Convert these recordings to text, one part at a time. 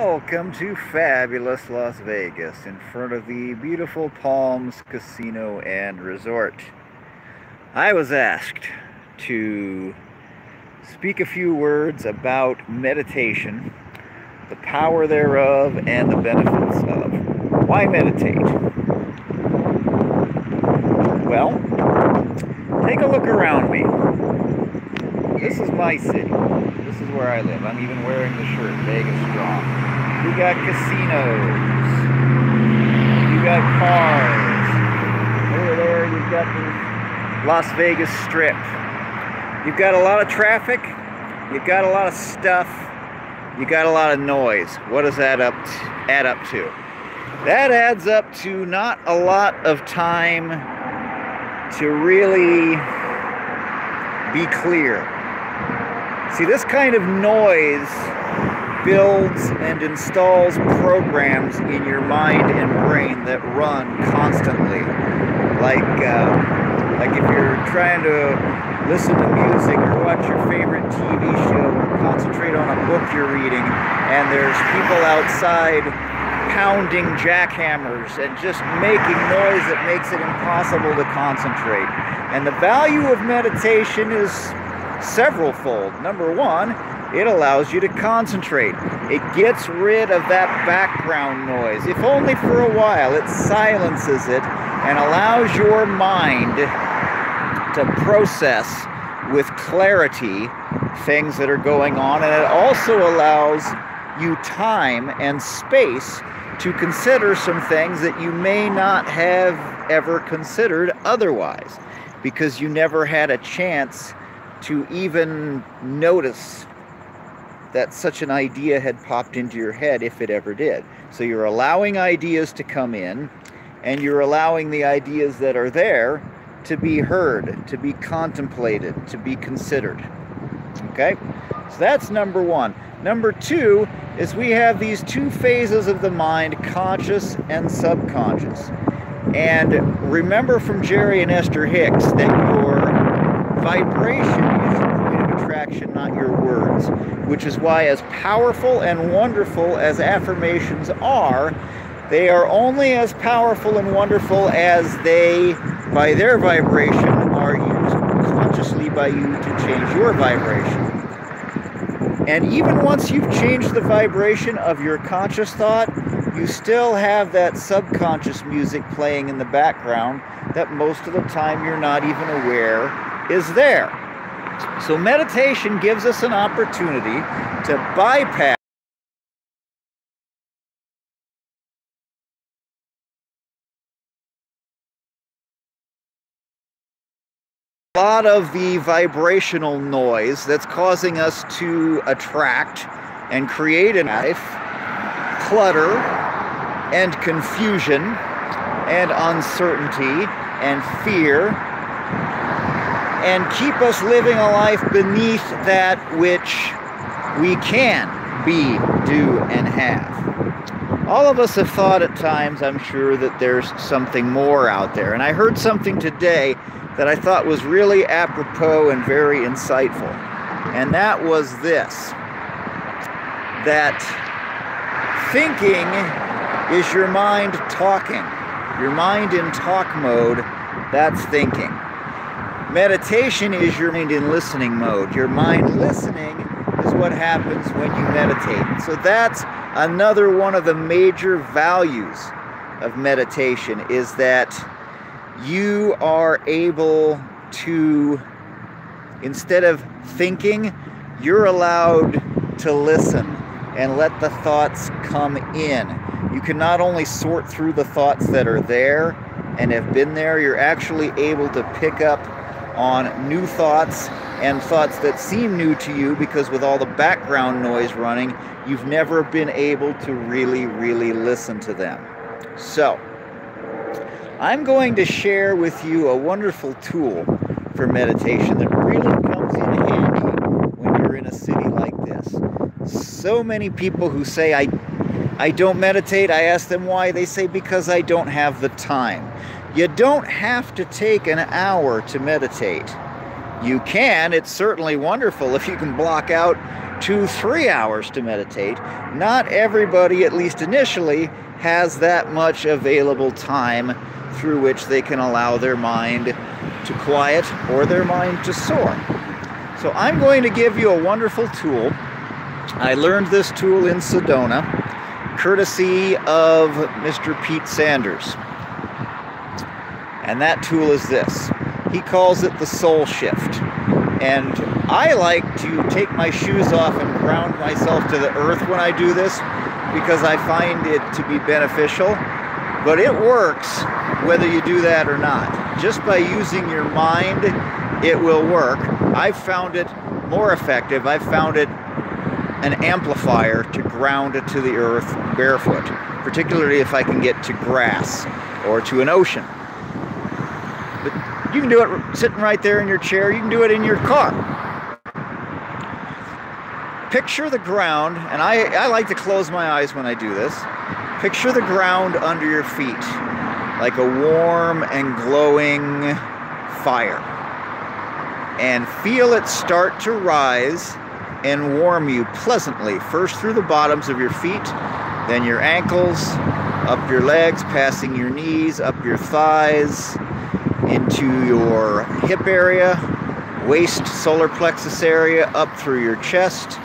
Welcome to fabulous Las Vegas in front of the beautiful Palms Casino and Resort. I was asked to speak a few words about meditation, the power thereof, and the benefits of. Why meditate? Well, take a look around me. This is my city. This is where I live. I'm even wearing the shirt, Vegas Strong. You got casinos. You got cars. Over there, you've got the Las Vegas Strip. You've got a lot of traffic. You've got a lot of stuff. You got a lot of noise. What does that add up to? That adds up to not a lot of time to really be clear. See, this kind of noise builds and installs programs in your mind and brain that run constantly. Like if you're trying to listen to music or watch your favorite TV show or concentrate on a book you're reading, and there's people outside pounding jackhammers and just making noise that makes it impossible to concentrate. And the value of meditation is several-fold. Number one, it allows you to concentrate. It gets rid of that background noise. If only for a while, it silences it and allows your mind to process with clarity things that are going on. And it also allows you time and space to consider some things that you may not have ever considered otherwise, because you never had a chance to even notice that such an idea had popped into your head, if it ever did. So you're allowing ideas to come in, and you're allowing the ideas that are there to be heard, to be contemplated, to be considered. Okay? So that's number one. Number two is we have these two phases of the mind, conscious and subconscious. And remember from Jerry and Esther Hicks that your vibration is your point of attraction, not your words, which is why, as powerful and wonderful as affirmations are, they are only as powerful and wonderful as they, by their vibration, are used consciously by you to change your vibration. And even once you've changed the vibration of your conscious thought, you still have that subconscious music playing in the background that most of the time you're not even aware is there. So meditation gives us an opportunity to bypass a lot of the vibrational noise that's causing us to attract and create in life clutter and confusion and uncertainty and fear, and keep us living a life beneath that which we can be, do, and have. All of us have thought at times, I'm sure, that there's something more out there. And I heard something today that I thought was really apropos and very insightful. And that was this: that thinking is your mind talking. Your mind in talk mode, that's thinking. Meditation is your mind in listening mode. Your mind listening is what happens when you meditate. So that's another one of the major values of meditation, is that you are able to, instead of thinking, you're allowed to listen and let the thoughts come in. You can not only sort through the thoughts that are there and have been there, you're actually able to pick up on new thoughts and thoughts that seem new to you, because with all the background noise running, you've never been able to really listen to them. So, I'm going to share with you a wonderful tool for meditation that really comes in handy when you're in a city like this. So many people who say, I don't meditate, I ask them why. They say, because I don't have the time. You don't have to take an hour to meditate. You can. It's certainly wonderful if you can block out 2-3 hours to meditate. Not everybody, at least initially, has that much available time through which they can allow their mind to quiet or their mind to soar. So I'm going to give you a wonderful tool. I learned this tool in Sedona, courtesy of Mr. Pete Sanders. And that tool is this. He calls it the soul shift. And I like to take my shoes off and ground myself to the earth when I do this because I find it to be beneficial. But it works whether you do that or not. Just by using your mind, it will work. I've found it more effective. I've found it an amplifier to ground it to the earth barefoot, particularly if I can get to grass or to an ocean. But you can do it sitting right there in your chair. You can do it in your car. Picture the ground, and I like to close my eyes when I do this. Picture the ground under your feet like a warm and glowing fire. And feel it start to rise and warm you pleasantly, first through the bottoms of your feet, then your ankles, up your legs, passing your knees, up your thighs, into your hip area, waist, solar plexus area, up through your chest,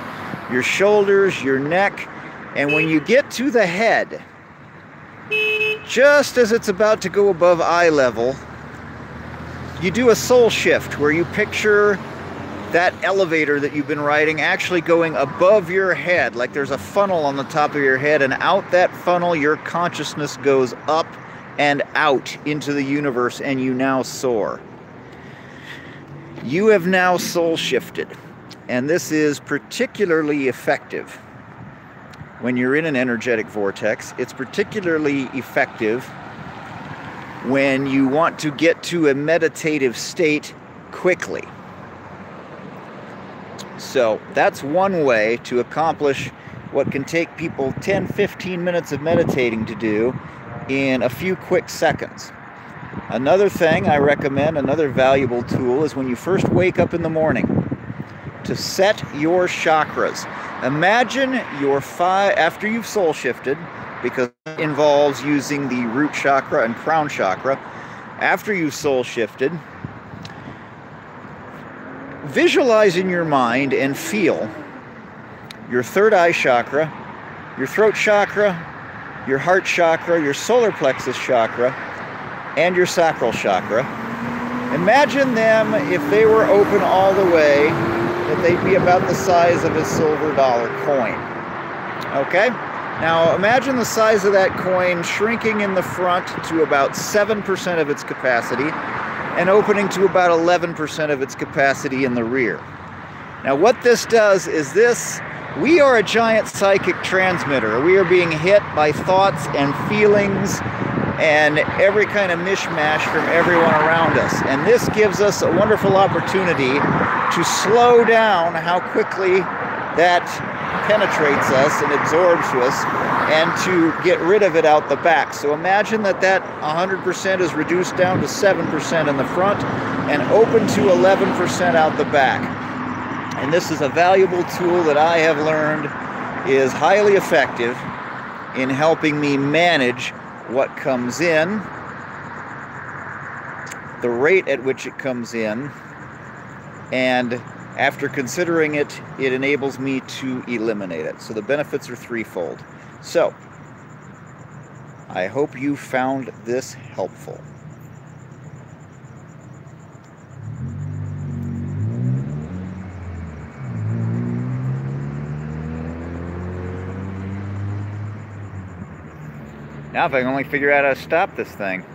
your shoulders, your neck, and when you get to the head, just as it's about to go above eye level, you do a soul shift where you picture that elevator that you've been riding actually going above your head, like there's a funnel on the top of your head, and out that funnel your consciousness goes up and out into the universe, and you now soar. You have now soul shifted, and this is particularly effective when you're in an energetic vortex. It's particularly effective when you want to get to a meditative state quickly. So that's one way to accomplish what can take people 10-15 minutes of meditating to do in a few quick seconds. Another thing I recommend, another valuable tool, is when you first wake up in the morning, to set your chakras. Imagine your after you've soul shifted, because it involves using the root chakra and crown chakra. After you've soul shifted, visualize in your mind and feel your third eye chakra, your throat chakra, your heart chakra, your solar plexus chakra, and your sacral chakra. Imagine them, if they were open all the way, that they'd be about the size of a silver dollar coin. Okay? Now imagine the size of that coin shrinking in the front to about 7% of its capacity and opening to about 11% of its capacity in the rear. Now what this does is we are a giant psychic transmitter. We are being hit by thoughts and feelings and every kind of mishmash from everyone around us. And this gives us a wonderful opportunity to slow down how quickly that penetrates us and absorbs us, and to get rid of it out the back. So imagine that 100% is reduced down to 7% in the front and open to 11% out the back. And this is a valuable tool that I have learned is highly effective in helping me manage what comes in, the rate at which it comes in, and after considering it, it enables me to eliminate it. So the benefits are threefold. So, I hope you found this helpful. Now if I can only figure out how to stop this thing.